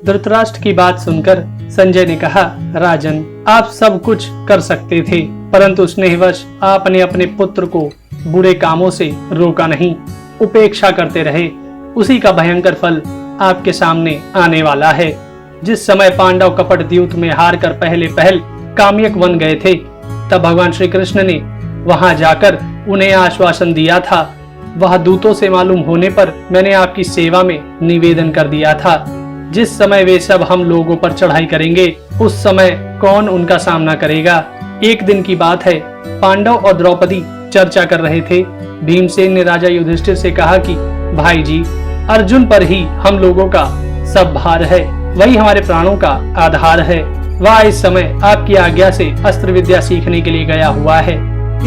धृतराष्ट्र की बात सुनकर संजय ने कहा, राजन, आप सब कुछ कर सकते थे, परंतु स्नेहवश आपने अपने पुत्र को बुरे कामों से रोका नहीं, उपेक्षा करते रहे। उसी का भयंकर फल आपके सामने आने वाला है। जिस समय पांडव कपट द्यूत में हार कर पहले पहल काम्यक बन गए थे, तब भगवान श्री कृष्ण ने वहां जाकर उन्हें आश्वासन दिया था। वह दूतों से मालूम होने पर मैंने आपकी सेवा में निवेदन कर दिया था। जिस समय वे सब हम लोगों पर चढ़ाई करेंगे, उस समय कौन उनका सामना करेगा। एक दिन की बात है, पांडव और द्रौपदी चर्चा कर रहे थे। भीमसेन ने राजा युधिष्ठिर से कहा कि भाई जी, अर्जुन पर ही हम लोगों का सब भार है, वही हमारे प्राणों का आधार है। वह इस समय आपकी आज्ञा से अस्त्र विद्या सीखने के लिए गया हुआ है।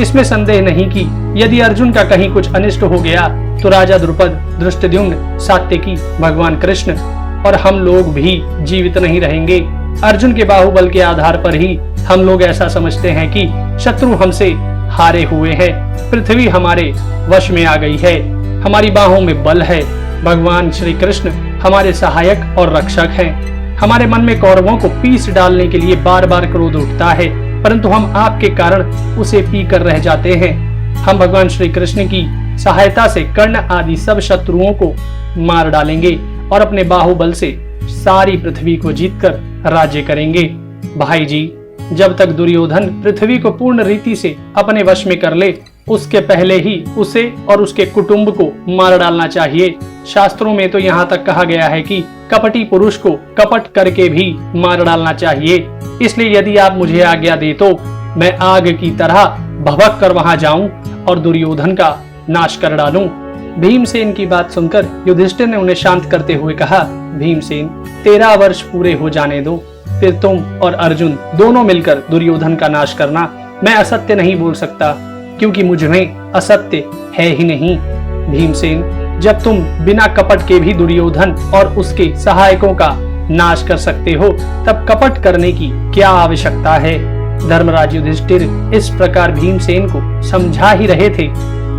इसमें संदेह नहीं कि यदि अर्जुन का कहीं कुछ अनिष्ट हो गया तो राजा द्रुपद, धृष्टद्युम्न, सात्यकी, भगवान कृष्ण और हम लोग भी जीवित नहीं रहेंगे। अर्जुन के बाहुबल के आधार पर ही हम लोग ऐसा समझते हैं कि शत्रु हमसे हारे हुए हैं, पृथ्वी हमारे वश में आ गई है, हमारी बाहों में बल है। भगवान श्री कृष्ण हमारे सहायक और रक्षक हैं। हमारे मन में कौरवों को पीस डालने के लिए बार बार क्रोध उठता है, परंतु हम आपके कारण उसे पी कर रह जाते हैं। हम भगवान श्री कृष्ण की सहायता से कर्ण आदि सब शत्रुओं को मार डालेंगे और अपने बाहुबल से सारी पृथ्वी को जीतकर राज्य करेंगे। भाई जी, जब तक दुर्योधन पृथ्वी को पूर्ण रीति से अपने वश में कर ले, उसके पहले ही उसे और उसके कुटुंब को मार डालना चाहिए। शास्त्रों में तो यहाँ तक कहा गया है कि कपटी पुरुष को कपट करके भी मार डालना चाहिए। इसलिए यदि आप मुझे आज्ञा दे तो मैं आग की तरह भभक कर वहां जाऊं और दुर्योधन का नाश कर डालूं। भीमसेन की बात सुनकर युधिष्ठिर ने उन्हें शांत करते हुए कहा, भीमसेन, 13 वर्ष पूरे हो जाने दो, फिर तुम और अर्जुन दोनों मिलकर दुर्योधन का नाश करना। मैं असत्य नहीं बोल सकता, क्योंकि मुझ में असत्य है ही नहीं। भीमसेन, जब तुम बिना कपट के भी दुर्योधन और उसके सहायकों का नाश कर सकते हो, तब कपट करने की क्या आवश्यकता है। धर्मराज युधिष्ठिर इस प्रकार भीमसेन को समझा ही रहे थे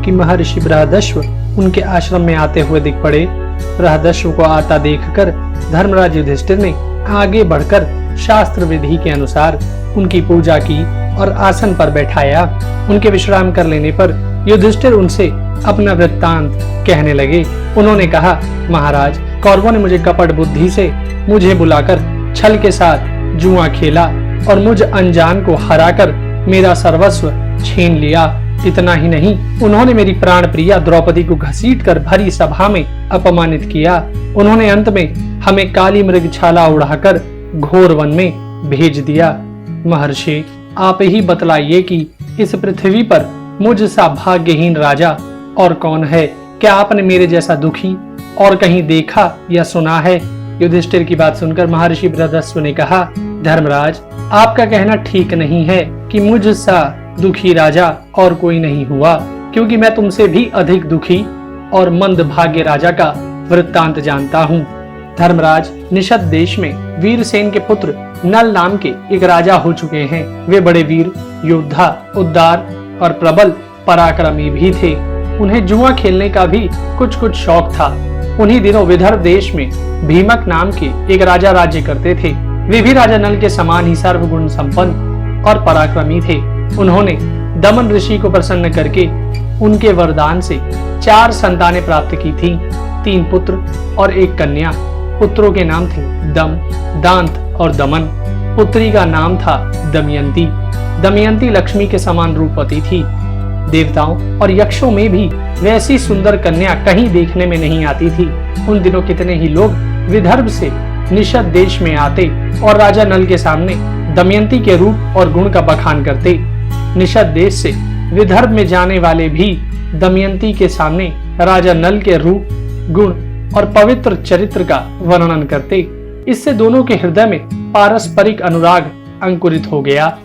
कि महर्षि बृहदश्व उनके आश्रम में आते हुए दिख पड़े। बृहदश्व को आता देखकर धर्मराज युधिष्ठिर ने आगे बढ़कर शास्त्र विधि के अनुसार उनकी पूजा की और आसन पर बैठाया। उनके विश्राम कर लेने पर युधिष्ठिर उनसे अपना वृत्तांत कहने लगे। उन्होंने कहा, महाराज, कौरवों ने मुझे कपट बुद्धि से मुझे बुलाकर छल के साथ जुआ खेला और मुझ अनजान को हराकर मेरा सर्वस्व छीन लिया। इतना ही नहीं, उन्होंने मेरी प्राण प्रिया द्रौपदी को घसीटकर भरी सभा में अपमानित किया। उन्होंने अंत में हमें काली मृगछाला उड़ाकर घोर वन में भेज दिया। महर्षि, आप ही बतलाइए कि इस पृथ्वी पर मुझ सा भाग्यहीन राजा और कौन है। क्या आपने मेरे जैसा दुखी और कहीं देखा या सुना है। युधिष्ठिर की बात सुनकर महर्षि बृहदस्व ने कहा, धर्मराज, आपका कहना ठीक नहीं है कि मुझ सा दुखी राजा और कोई नहीं हुआ, क्योंकि मैं तुमसे भी अधिक दुखी और मंद भाग्य राजा का वृत्तांत जानता हूँ। धर्मराज, निषद देश में वीरसेन के पुत्र नल नाम के एक राजा हो चुके हैं। वे बड़े वीर, योद्धा, उदार और प्रबल पराक्रमी भी थे। उन्हें जुआ खेलने का भी कुछ शौक था। उन्हीं दिनों विदर्भ देश में भीमक नाम के एक राजा राज्य करते थे। वे भी राजा नल के समान ही सर्वगुण संपन्न और पराक्रमी थे। उन्होंने दमन ऋषि को प्रसन्न करके उनके वरदान से 4 संतानें प्राप्त की थी, 3 पुत्र और 1 कन्या। पुत्रों के नाम थे दम, दांत और दमन। पुत्री का नाम था दमयंती। दमयंती लक्ष्मी के समान रूपवती थी। देवताओं और यक्षों में भी वैसी सुंदर कन्या कहीं देखने में नहीं आती थी। उन दिनों कितने ही लोग विदर्भ से निषद देश में आते और राजा नल के सामने दमयंती के रूप और गुण का बखान करते। निषद देश से विदर्भ में जाने वाले भी दमयंती के सामने राजा नल के रूप, गुण और पवित्र चरित्र का वर्णन करते। इससे दोनों के हृदय में पारस्परिक अनुराग अंकुरित हो गया।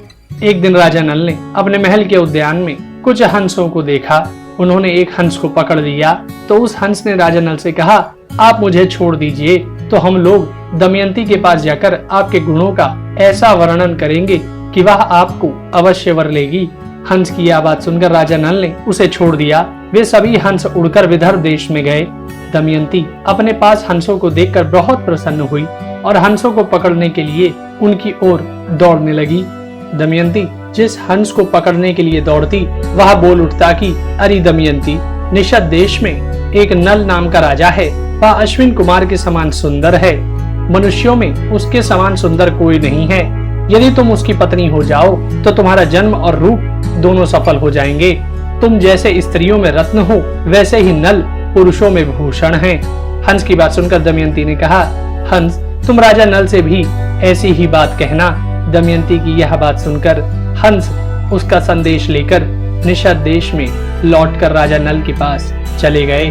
एक दिन राजा नल ने अपने महल के उद्यान में कुछ हंसों को देखा। उन्होंने एक हंस को पकड़ लिया तो उस हंस ने राजा नल से कहा, आप मुझे छोड़ दीजिए, तो हम लोग दमयंती के पास जाकर आपके गुणों का ऐसा वर्णन करेंगे कि वह आपको अवश्य वर लेगी। हंस की यह बात सुनकर राजा नल ने उसे छोड़ दिया। वे सभी हंस उड़कर विदर्भ देश में गए। दमयंती अपने पास हंसों को देखकर बहुत प्रसन्न हुई और हंसों को पकड़ने के लिए उनकी ओर दौड़ने लगी। दमयंती जिस हंस को पकड़ने के लिए दौड़ती वह बोल उठता कि अरे दमयंती, निषद देश में एक नल नाम का राजा है। वह अश्विन कुमार के समान सुंदर है। मनुष्यों में उसके समान सुंदर कोई नहीं है। यदि तुम उसकी पत्नी हो जाओ तो तुम्हारा जन्म और रूप दोनों सफल हो जाएंगे। तुम जैसे स्त्रियों में रत्न हो वैसे ही नल पुरुषों में भूषण हैं। हंस की बात सुनकर दमयंती ने कहा, हंस, तुम राजा नल से भी ऐसी ही बात कहना। दमयंती की यह बात सुनकर हंस उसका संदेश लेकर निषद देश में लौटकर राजा नल के पास चले गए।